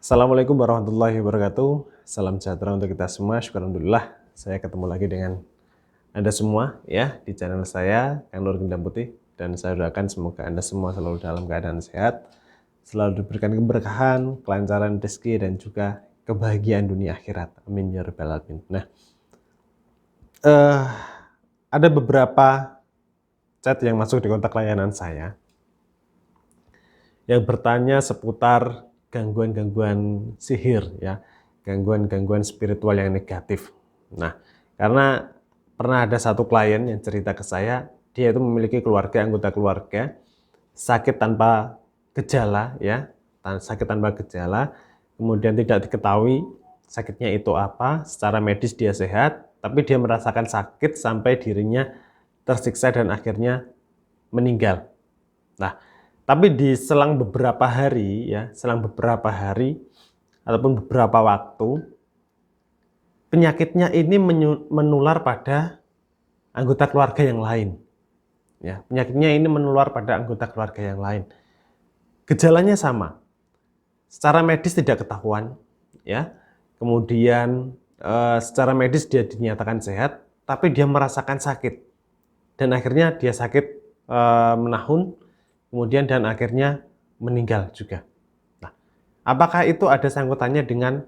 Assalamualaikum warahmatullahi wabarakatuh. Salam sejahtera untuk kita semua. Syukur alhamdulillah saya ketemu lagi dengan Anda semua ya di channel saya Kang Nur Gendam Putih, dan saya doakan semoga Anda semua selalu dalam keadaan sehat, selalu diberikan keberkahan, kelancaran rezeki dan juga kebahagiaan dunia akhirat. Amin ya rabbal alamin. Nah, ada beberapa chat yang masuk di kontak layanan saya yang bertanya seputar gangguan-gangguan sihir ya, gangguan-gangguan spiritual yang negatif. Nah, karena pernah ada satu klien yang cerita ke saya, dia itu memiliki anggota keluarga sakit tanpa gejala ya, sakit tanpa gejala, kemudian tidak diketahui sakitnya itu apa, secara medis dia sehat, tapi dia merasakan sakit sampai dirinya tersiksa dan akhirnya meninggal. Nah, tapi di selang beberapa hari ataupun beberapa waktu, penyakitnya ini menular pada anggota keluarga yang lain. Ya, penyakitnya ini menular pada anggota keluarga yang lain. Gejalanya sama, secara medis tidak ketahuan, ya. Kemudian secara medis dia dinyatakan sehat, tapi dia merasakan sakit, dan akhirnya dia sakit menahun. Kemudian dan akhirnya meninggal juga. Nah, apakah itu ada sangkutannya dengan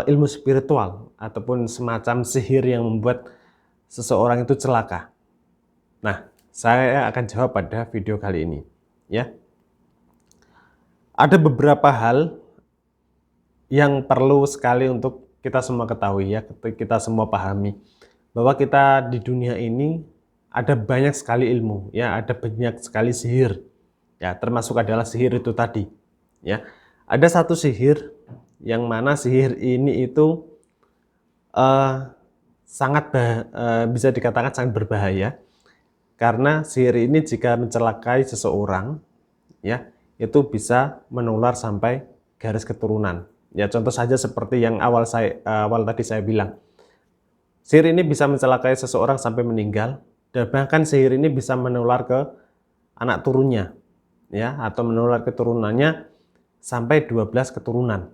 ilmu spiritual ataupun semacam sihir yang membuat seseorang itu celaka? Nah, saya akan jawab pada video kali ini, ya. Ada beberapa hal yang perlu sekali untuk kita semua ketahui ya, kita semua pahami bahwa kita di dunia ini ada banyak sekali ilmu ya, ada banyak sekali sihir ya, termasuk adalah sihir itu tadi ya. Ada satu sihir yang mana sihir ini itu bisa dikatakan sangat berbahaya, karena sihir ini jika mencelakai seseorang ya, itu bisa menular sampai garis keturunan ya. Contoh saja seperti yang awal tadi saya bilang, sihir ini bisa mencelakai seseorang sampai meninggal, dan bahkan sihir ini bisa menular ke anak turunnya ya, atau menular keturunannya sampai 12 keturunan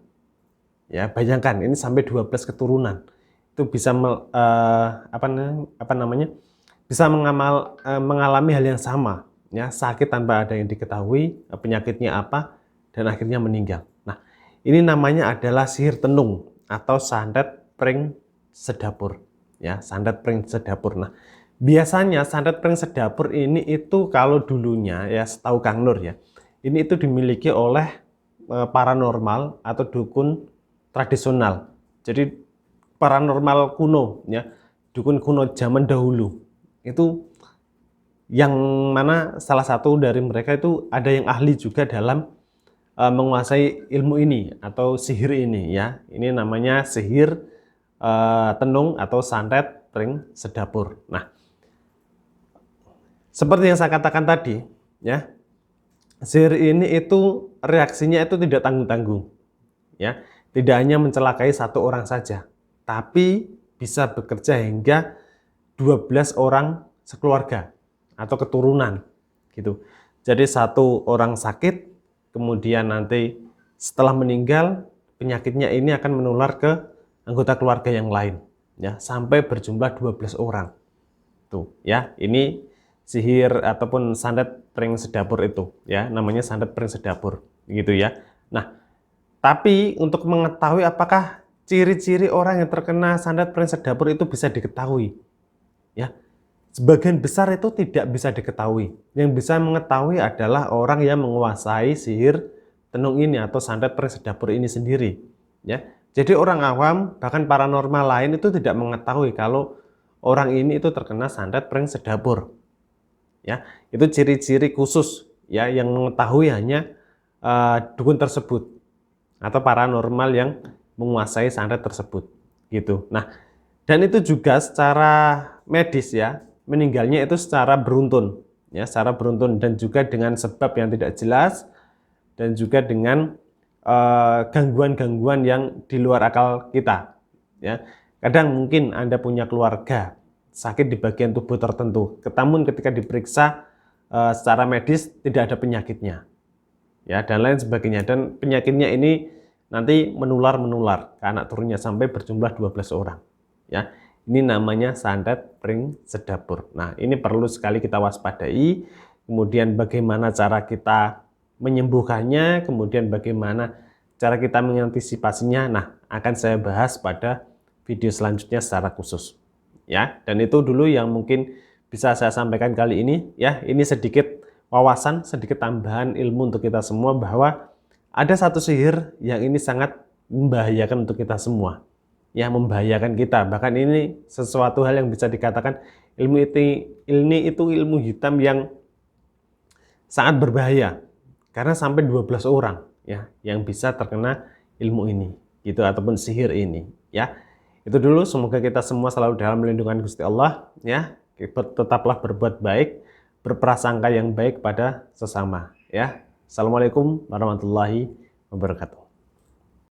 ya. Bayangkan ini sampai 12 keturunan itu bisa bisa mengalami hal yang sama ya, sakit tanpa ada yang diketahui penyakitnya apa, dan akhirnya meninggal. Nah, ini namanya adalah sihir tenung atau santet pring sedapur ya, santet pring sedapur. Nah, biasanya santet pring sedapur ini itu kalau dulunya ya, setahu Kang Nur ya, ini itu dimiliki oleh paranormal atau dukun tradisional. Jadi paranormal kuno ya, dukun kuno zaman dahulu. Itu yang mana salah satu dari mereka itu ada yang ahli juga dalam menguasai ilmu ini atau sihir ini ya. Ini namanya sihir tenung atau santet pring sedapur. Nah, seperti yang saya katakan tadi ya, sihir ini itu reaksinya itu tidak tanggung-tanggung ya, tidak hanya mencelakai satu orang saja, tapi bisa bekerja hingga 12 orang sekeluarga atau keturunan gitu. Jadi satu orang sakit, kemudian nanti setelah meninggal penyakitnya ini akan menular ke anggota keluarga yang lain ya, sampai berjumlah 12 orang. Tuh ya, ini sihir ataupun santet pring sedapur itu ya, namanya santet pring sedapur gitu ya. Nah, tapi untuk mengetahui apakah ciri-ciri orang yang terkena santet pring sedapur itu bisa diketahui ya, sebagian besar itu tidak bisa diketahui. Yang bisa mengetahui adalah orang yang menguasai sihir tenung ini atau santet pring sedapur ini sendiri ya. Jadi orang awam bahkan paranormal lain itu tidak mengetahui kalau orang ini itu terkena santet pring sedapur ya. Itu ciri-ciri khusus ya, yang mengetahui hanya dukun tersebut atau paranormal yang menguasai santet tersebut gitu. Nah, dan itu juga secara medis ya, meninggalnya itu secara beruntun ya, secara beruntun, dan juga dengan sebab yang tidak jelas, dan juga dengan gangguan-gangguan yang di luar akal kita ya. Kadang mungkin Anda punya keluarga sakit di bagian tubuh tertentu, namun ketika diperiksa secara medis tidak ada penyakitnya ya, dan lain sebagainya, dan penyakitnya ini nanti menular ke anak turunnya sampai berjumlah 12 orang. Ya, ini namanya santet pring sedapur. Nah, ini perlu sekali kita waspadai. Kemudian bagaimana cara kita menyembuhkannya, kemudian bagaimana cara kita mengantisipasinya. Nah, akan saya bahas pada video selanjutnya secara khusus. Ya, dan itu dulu yang mungkin bisa saya sampaikan kali ini. Ya, ini sedikit wawasan, sedikit tambahan ilmu untuk kita semua bahwa ada satu sihir yang ini sangat membahayakan untuk kita semua. Ya, membahayakan kita. Bahkan ini sesuatu hal yang bisa dikatakan ini itu ilmu hitam yang sangat berbahaya. Karena sampai 12 orang ya yang bisa terkena ilmu ini gitu ataupun sihir ini ya. Itu dulu, semoga kita semua selalu dalam lindungan Gusti Allah ya. Tetaplah berbuat baik, berprasangka yang baik pada sesama ya. Assalamualaikum warahmatullahi wabarakatuh.